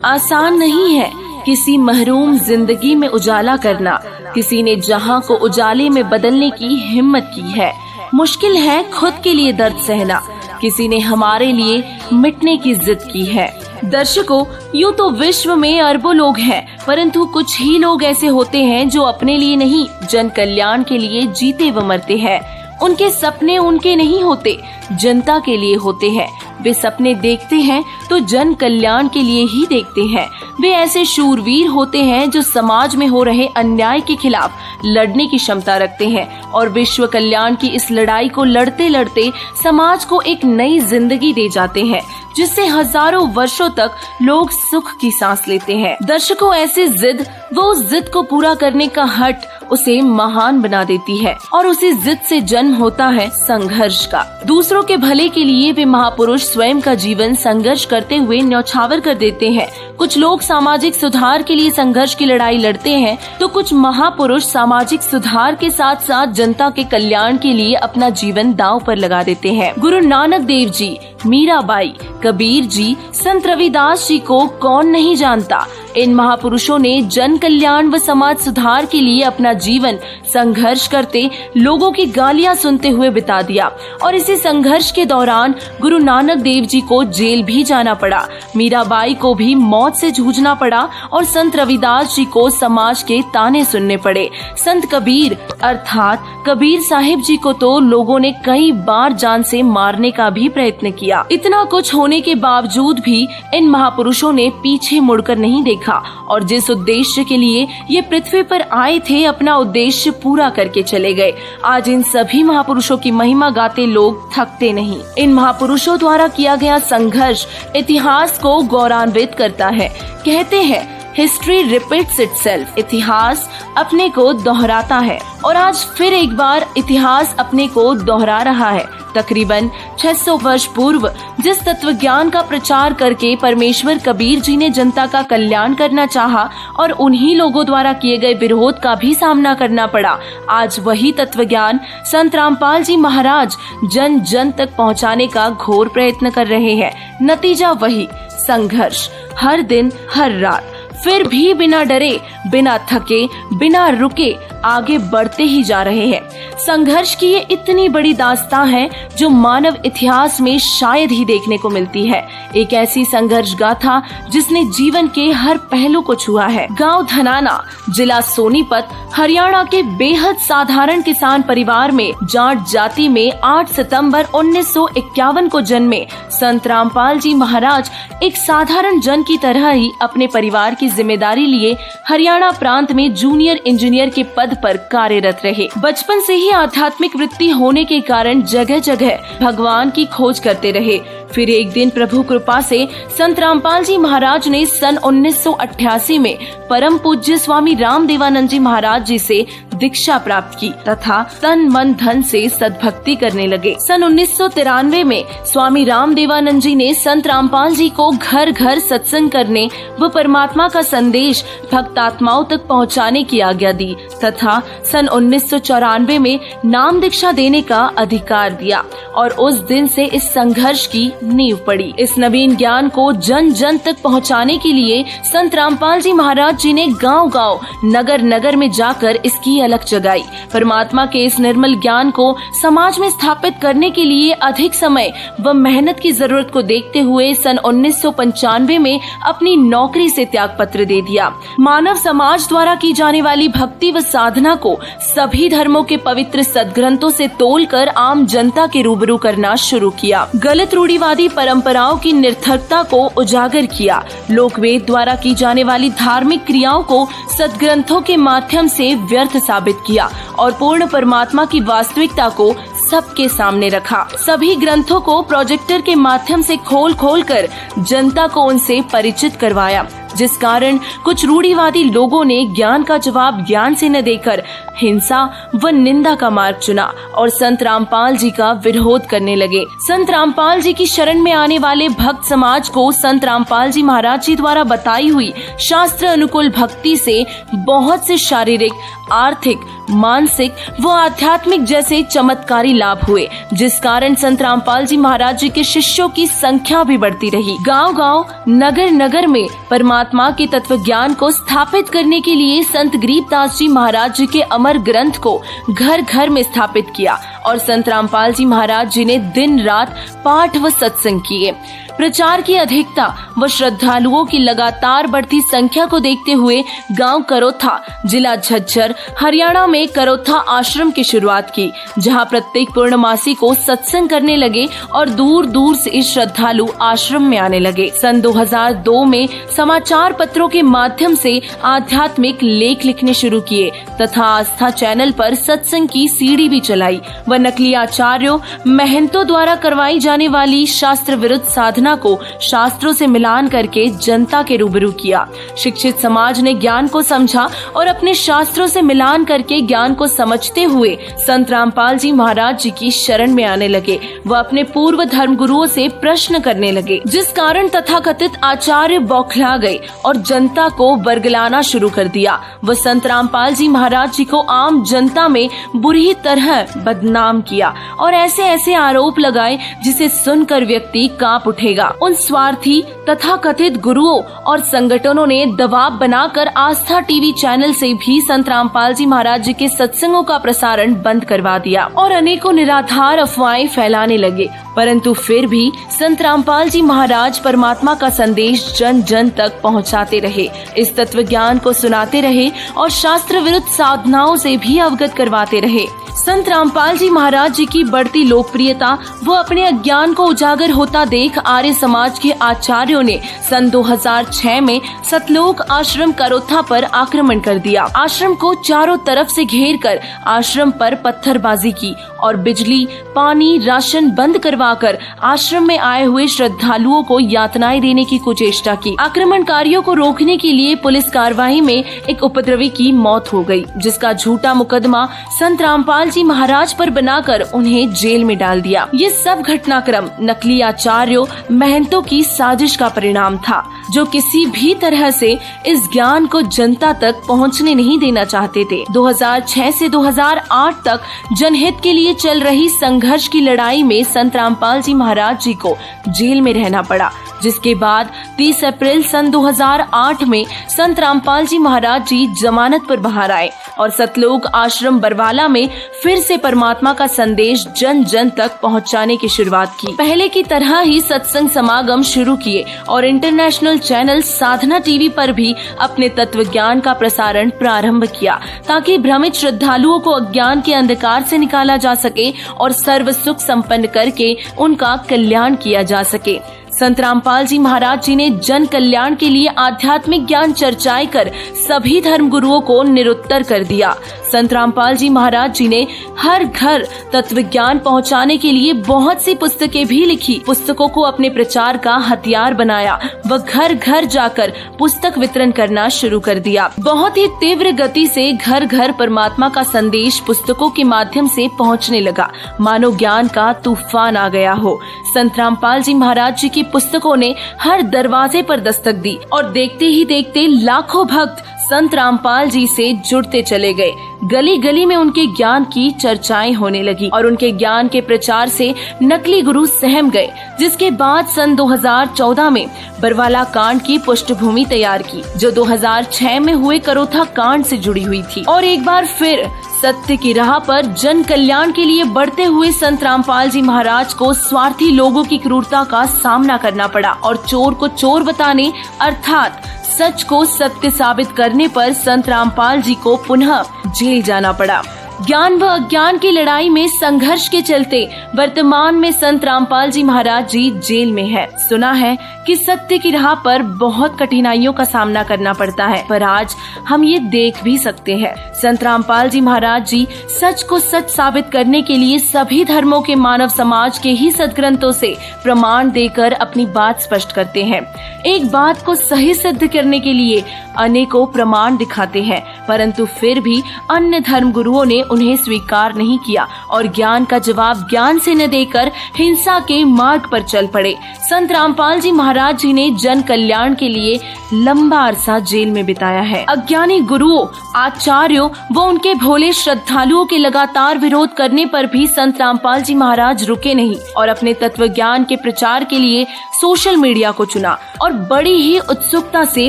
आसान नहीं है किसी महरूम जिंदगी में उजाला करना, किसी ने जहां को उजाले में बदलने की हिम्मत की है। मुश्किल है खुद के लिए दर्द सहना, किसी ने हमारे लिए मिटने की जिद की है। दर्शकों, यूं तो विश्व में अरबों लोग हैं, परंतु कुछ ही लोग ऐसे होते हैं जो अपने लिए नहीं, जन कल्याण के लिए जीते व मरते हैं। उनके सपने उनके नहीं होते, जनता के लिए होते हैं। वे सपने देखते हैं तो जन कल्याण के लिए ही देखते हैं। वे ऐसे शूरवीर होते हैं जो समाज में हो रहे अन्याय के खिलाफ लड़ने की क्षमता रखते हैं और विश्व कल्याण की इस लड़ाई को लड़ते लड़ते समाज को एक नई जिंदगी दे जाते हैं, जिससे हजारों वर्षों तक लोग सुख की सांस लेते हैं। दर्शकों, ऐसी जिद, वो उस जिद को पूरा करने का हट उसे महान बना देती है और उसी जिद से जन्म होता है संघर्ष का। दूसरों के भले के लिए वे महापुरुष स्वयं का जीवन संघर्ष करते हुए न्यौछावर कर देते हैं। कुछ लोग सामाजिक सुधार के लिए संघर्ष की लड़ाई लड़ते हैं, तो कुछ महापुरुष सामाजिक सुधार के साथ साथ जनता के कल्याण के लिए अपना जीवन दांव पर लगा देते हैं। गुरु नानक देव जी, मीराबाई, कबीर जी, संत रविदास जी को कौन नहीं जानता। इन महापुरुषों ने जन कल्याण व समाज सुधार के लिए अपना जीवन संघर्ष करते, लोगों की गालियां सुनते हुए बिता दिया और इसी संघर्ष के दौरान गुरु नानक देव जी को जेल भी जाना पड़ा, मीराबाई को भी मौत से जूझना पड़ा और संत रविदास जी को समाज के ताने सुनने पड़े। संत कबीर अर्थात कबीर साहिब जी को तो लोगों ने कई बार जान से मारने का भी प्रयत्न किया। इतना कुछ होने के बावजूद भी इन महापुरुषों ने पीछे मुड़कर नहीं देखा और जिस उद्देश्य के लिए ये पृथ्वी पर आए थे, अपना उद्देश्य पूरा करके चले गए। आज इन सभी महापुरुषों की महिमा गाते लोग थकते नहीं। इन महापुरुषों द्वारा किया गया संघर्ष इतिहास को गौरवान्वित करता है। कहते हैं, हिस्ट्री रिपीट्स इटसेल्फ, इतिहास अपने को दोहराता है और आज फिर एक बार इतिहास अपने को दोहरा रहा है। तकरीबन 600 वर्ष पूर्व जिस तत्व ज्ञान का प्रचार करके परमेश्वर कबीर जी ने जनता का कल्याण करना चाहा और उन्हीं लोगों द्वारा किए गए विरोध का भी सामना करना पड़ा, आज वही तत्व ज्ञान संत रामपाल जी महाराज जन जन तक पहुंचाने का घोर प्रयत्न कर रहे हैं। नतीजा वही, संघर्ष हर दिन हर रात, फिर भी बिना डरे, बिना थके, बिना रुके आगे बढ़ते ही जा रहे हैं। संघर्ष की ये इतनी बड़ी दास्तां है जो मानव इतिहास में शायद ही देखने को मिलती है। एक ऐसी संघर्ष गाथा जिसने जीवन के हर पहलू को छुआ है। गांव धनाना, जिला सोनीपत, हरियाणा के बेहद साधारण किसान परिवार में जाट जाति में 8 सितंबर 1951 को जन्मे संत रामपाल जी महाराज एक साधारण जन की तरह ही अपने परिवार की जिम्मेदारी लिए हरियाणा प्रांत में जूनियर इंजीनियर के पद पर कार्यरत रहे। बचपन से ही आध्यात्मिक वृत्ति होने के कारण जगह जगह भगवान की खोज करते रहे। फिर एक दिन प्रभु कृपा से संत रामपाल जी महाराज ने सन 1988 में परम पूज्य स्वामी राम देवानंद जी महाराज जी से दीक्षा प्राप्त की तथा तन मन धन से सद्भक्ति करने लगे। सन 1993 में स्वामी राम देवानंद जी ने संत रामपाल जी को घर घर सत्संग करने व परमात्मा का संदेश भक्तात्माओं तक पहुंचाने की आज्ञा दी तथा सन 1994 में नाम दीक्षा देने का अधिकार दिया और उस दिन से इस संघर्ष की नींव पड़ी। इस नवीन ज्ञान को जन जन तक पहुंचाने के लिए संत रामपाल जी महाराज जी ने गांव-गांव, नगर-नगर में जाकर इसकी अलख जगाई। परमात्मा के इस निर्मल ज्ञान को समाज में स्थापित करने के लिए अधिक समय व मेहनत की जरूरत को देखते हुए सन 1995 में अपनी नौकरी से त्याग पत्र दे दिया। मानव समाज द्वारा की जाने वाली भक्ति व साधना को सभी धर्मों के पवित्र सदग्रंथों से तोलकर आम जनता के रूबरू करना शुरू किया। गलत रूढ़िवादी परंपराओं की निरर्थकता को उजागर किया। लोकवेद द्वारा की जाने वाली धार्मिक क्रियाओं को सदग्रंथों के माध्यम से व्यर्थ साबित किया और पूर्ण परमात्मा की वास्तविकता को सबके सामने रखा। सभी ग्रंथों को प्रोजेक्टर के माध्यम से खोल खोल कर जनता को उनसे परिचित करवाया, जिस कारण कुछ रूढ़िवादी लोगों ने ज्ञान का जवाब ज्ञान से न देकर हिंसा व निंदा का मार्ग चुना और संत रामपाल जी का विरोध करने लगे। संत रामपाल जी की शरण में आने वाले भक्त समाज को संत रामपाल जी महाराज जी द्वारा बताई हुई शास्त्र अनुकूल भक्ति से बहुत से शारीरिक, आर्थिक मानसिक व आध्यात्मिक जैसे चमत्कारी लाभ हुए, जिस कारण संत रामपाल जी महाराज जी के शिष्यों की संख्या भी बढ़ती रही। गांव-गांव, नगर-नगर में परमात्मा के तत्व ज्ञान को स्थापित करने के लिए संत गरीबदास जी महाराज जी के अमर ग्रंथ को घर-घर में स्थापित किया और संत रामपाल जी महाराज जी ने दिन रात पाठ व सत्संग किए। प्रचार की अधिकता व श्रद्धालुओं की लगातार बढ़ती संख्या को देखते हुए गांव करोथा, जिला झज्जर, हरियाणा में करोथा आश्रम की शुरुआत की, जहां प्रत्येक पूर्णमासी को सत्संग करने लगे और दूर दूर से श्रद्धालु आश्रम में आने लगे। सन 2002 में समाचार पत्रों के माध्यम से आध्यात्मिक लेख लिखने शुरू किए तथा आस्था चैनल पर सत्संग की सीडी भी चलाई व नकली आचार्यों, महंतों द्वारा करवाई जाने वाली शास्त्र विरुद्ध साधना को शास्त्रों से मिलान करके जनता के रूबरू किया। शिक्षित समाज ने ज्ञान को समझा और अपने शास्त्रों से मिलान करके ज्ञान को समझते हुए संत रामपाल जी महाराज जी की शरण में आने लगे व अपने पूर्व धर्म गुरुओं से प्रश्न करने लगे, जिस कारण तथाकथित आचार्य बौखला गए और जनता को बरगलाना शुरू कर दिया व संत रामपाल जी महाराज जी को आम जनता में बुरी तरह बदनाम किया और ऐसे ऐसे आरोप लगाए जिसे सुनकर व्यक्ति कांप उठेगा। उन स्वार्थी तथा कथित गुरुओं और संगठनों ने दबाव बनाकर आस्था टीवी चैनल से भी संत रामपाल जी महाराज जी के सत्संगों का प्रसारण बंद करवा दिया और अनेकों निराधार अफवाहें फैलाने लगे। परंतु फिर भी संत रामपाल जी महाराज परमात्मा का संदेश जन जन तक पहुंचाते रहे, इस तत्व ज्ञान को सुनाते रहे और शास्त्र विरुद्ध साधनाओं से भी अवगत करवाते रहे। संत रामपाल जी महाराज जी की बढ़ती लोकप्रियता व अपने अज्ञान को उजागर होता देख आर्य समाज के आचार्यों ने सन 2006 में सतलोक आश्रम करोथा पर आक्रमण कर दिया। आश्रम को चारों तरफ से घेर कर आश्रम पर पत्थरबाजी की और बिजली, पानी, राशन बंद करवाकर आश्रम में आए हुए श्रद्धालुओं को यातनाएं देने की कुचेष्टा की। आक्रमणकारियों को रोकने के लिए पुलिस कार्रवाई में एक उपद्रवी की मौत हो गई, जिसका झूठा मुकदमा संत रामपाल जी महाराज पर बनाकर उन्हें जेल में डाल दिया। ये सब घटनाक्रम नकली आचार्यों, महंतों की साजिश का परिणाम था, जो किसी भी तरह से इस ज्ञान को जनता तक पहुंचने नहीं देना चाहते थे। 2006 से 2008 तक जनहित के लिए चल रही संघर्ष की लड़ाई में संत रामपाल जी महाराज जी को जेल में रहना पड़ा, जिसके बाद 30 अप्रैल सन 2008 में संत रामपाल जी महाराज जी जमानत पर बाहर आए और सतलोक आश्रम बरवाला में फिर से परमात्मा का संदेश जन जन तक पहुंचाने की शुरुआत की। पहले की तरह ही सत्संग समागम शुरू किए और इंटरनेशनल चैनल साधना टीवी पर भी अपने तत्व ज्ञान का प्रसारण प्रारंभ किया, ताकि भ्रमित श्रद्धालुओं को अज्ञान के अंधकार से निकाला जा सके और सर्व सुख संपन्न करके उनका कल्याण किया जा सके। संत रामपाल जी महाराज जी ने जन कल्याण के लिए आध्यात्मिक ज्ञान चर्चाएं कर सभी धर्म गुरुओं को निरुत्तर कर दिया। संत रामपाल जी महाराज जी ने हर घर तत्व ज्ञान पहुंचाने के लिए बहुत सी पुस्तकें भी लिखी, पुस्तकों को अपने प्रचार का हथियार बनाया व घर घर जाकर पुस्तक वितरण करना शुरू कर दिया। बहुत ही तीव्र गति से घर घर परमात्मा का संदेश पुस्तकों के माध्यम से पहुंचने लगा, मानो ज्ञान का तूफान आ गया हो। संत रामपाल जी महाराज जी की पुस्तकों ने हर दरवाजे पर दस्तक दी और देखते ही देखते लाखों भक्त संत रामपाल जी से जुड़ते चले गए। गली गली में उनके ज्ञान की चर्चाएं होने लगी और उनके ज्ञान के प्रचार से नकली गुरु सहम गए, जिसके बाद सन 2014 में बरवाला कांड की पृष्ठभूमि तैयार की, जो 2006 में हुए करोथा कांड से जुड़ी हुई थी। और एक बार फिर सत्य की राह पर जन कल्याण के लिए बढ़ते हुए संत रामपाल जी महाराज को स्वार्थी लोगों की क्रूरता का सामना करना पड़ा और चोर को चोर बताने अर्थात सच को सत्य साबित करने पर संत रामपाल जी को पुनः जेल जाना पड़ा। ज्ञान व अज्ञान की लड़ाई में संघर्ष के चलते वर्तमान में संत रामपाल जी महाराज जी जेल में है। सुना है कि सत्य की राह पर बहुत कठिनाइयों का सामना करना पड़ता है, पर आज हम ये देख भी सकते हैं। संत रामपाल जी महाराज जी सच को सच साबित करने के लिए सभी धर्मों के मानव समाज के ही सदग्रंथों से प्रमाण देकर अपनी बात स्पष्ट करते हैं। एक बात को सही सिद्ध करने के लिए अनेकों प्रमाण दिखाते हैं, परंतु फिर भी अन्य धर्म गुरुओं ने उन्हें स्वीकार नहीं किया और ज्ञान का जवाब ज्ञान से न देकर हिंसा के मार्ग पर चल पड़े। संत रामपाल जी महाराज जी ने जन कल्याण के लिए लंबा अरसा जेल में बिताया है। अज्ञानी गुरुओं, आचार्यों व उनके भोले श्रद्धालुओं के लगातार विरोध करने पर भी संत रामपाल जी महाराज रुके नहीं और अपने तत्व ज्ञान के प्रचार के लिए सोशल मीडिया को चुना और बड़ी ही उत्सुकता से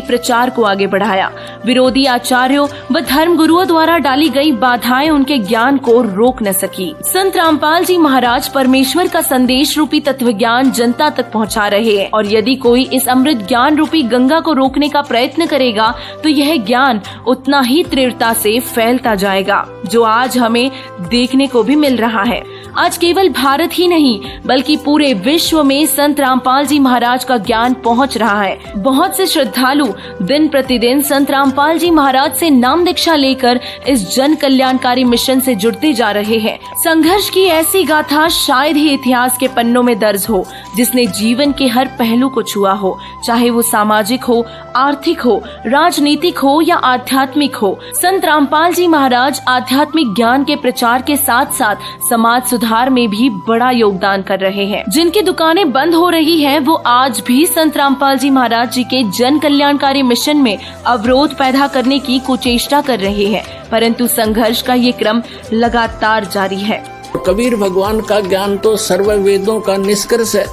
प्रचार को आगे बढ़ाया। विरोधी आचार्यों व धर्म गुरुओं द्वारा डाली गई बाधाएं उनके ज्ञान को रोक न सकी। संत रामपाल जी महाराज परमेश्वर का संदेश रूपी तत्व ज्ञान जनता तक पहुंचा रहे हैं और यदि कोई इस अमृत ज्ञान रूपी गंगा को रोकने का प्रयत्न करेगा तो यह ज्ञान उतना ही तीव्रता से फैलता जाएगा, जो आज हमें देखने को भी मिल रहा है। आज केवल भारत ही नहीं बल्कि पूरे विश्व में संत रामपाल जी महाराज का ज्ञान पहुंच रहा है। बहुत से श्रद्धालु दिन प्रतिदिन संत रामपाल जी महाराज से नाम दीक्षा लेकर इस जन कल्याणकारी मिशन से जुड़ते जा रहे हैं। संघर्ष की ऐसी गाथा शायद ही इतिहास के पन्नों में दर्ज हो जिसने जीवन के हर पहलू को छुआ हो, चाहे वो सामाजिक हो, आर्थिक हो, राजनीतिक हो या आध्यात्मिक हो। संत रामपाल जी महाराज आध्यात्मिक ज्ञान के प्रचार के साथ साथ समाज सुधार में भी बड़ा योगदान कर रहे हैं। जिनकी दुकानें बंद हो रही हैं, वो आज भी संत रामपाल जी महाराज जी के जन कल्याणकारी मिशन में अवरोध पैदा करने की कुचेष्टा कर रहे हैं, परंतु संघर्ष का ये क्रम लगातार जारी है। कबीर भगवान का ज्ञान तो सर्व वेदों का निष्कर्ष है,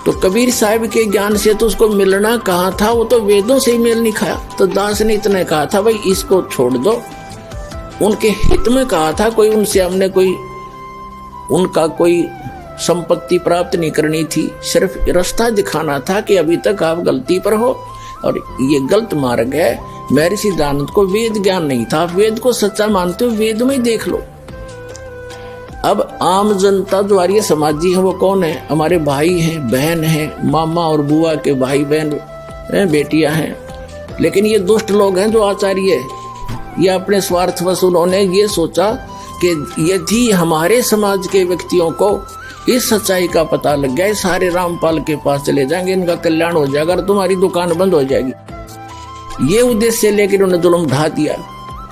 तो कबीर साहब के ज्ञान से तो उसको मिलना कहा था, वो तो वेदों से ही मेल नहीं खाया। तो दास ने इतना कहा था, भाई इसको छोड़ दो। उनके हित में कहा था, कोई उनसे हमने उनका कोई संपत्ति प्राप्त नहीं करनी थी, सिर्फ रास्ता दिखाना था कि अभी तक आप गलती पर हो और ये गलत मार्ग है। महर्षि दयानंद को वेद ज्ञान नहीं था, आप वेद को सच्चा मानते हो, वेद में देख लो। अब आम जनता जो आर्य समाजी है वो कौन है? हमारे भाई हैं, बहन हैं, मामा और बुआ के भाई बहन बेटियां हैं। लेकिन ये दुष्ट लोग हैं जो आचार्य, ये अपने स्वार्थवश उन्होंने ये सोचा कि यदि हमारे समाज के व्यक्तियों को इस सच्चाई का पता लग गया, सारे रामपाल के पास चले जाएंगे, इनका कल्याण हो जाएगा और तुम्हारी दुकान बंद हो जाएगी। ये उद्देश्य लेकर उन्होंने जुल्म ढा दिया।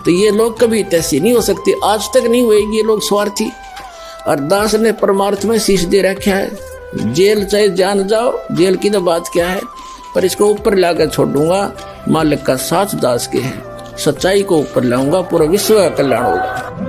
तो ये लोग कभी तैसी नहीं हो सकते, आज तक नहीं हुए, ये लोग स्वार्थी। और दास ने परमार्थ में शीश दे रखा है, जेल चाहे जान जाओ, जेल की तो बात क्या है, पर इसको ऊपर लाकर छोड़ूंगा। मालिक का साथ दास के है, सच्चाई को ऊपर लाऊंगा, पूरा विश्व का कल्याण होगा।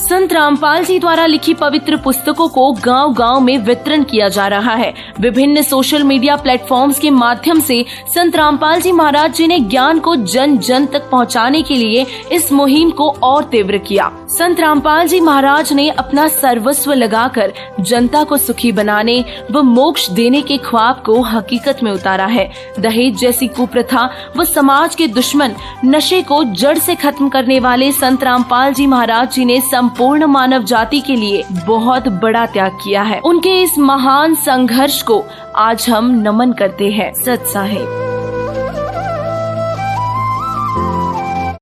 संत रामपाल जी द्वारा लिखी पवित्र पुस्तकों को गांव-गांव में वितरण किया जा रहा है। विभिन्न सोशल मीडिया प्लेटफॉर्म्स के माध्यम से संत रामपाल जी महाराज जी ने ज्ञान को जन जन तक पहुंचाने के लिए इस मुहिम को और तीव्र किया। संत रामपाल जी महाराज ने अपना सर्वस्व लगाकर जनता को सुखी बनाने व मोक्ष देने के ख्वाब को हकीकत में उतारा है। दहेज जैसी कुप्रथा व समाज के दुश्मन नशे को जड़ से खत्म करने वाले संत रामपाल जी महाराज जी ने संपूर्ण मानव जाति के लिए बहुत बड़ा त्याग किया है। उनके इस महान संघर्ष को आज हम नमन करते हैं। सत साहिब।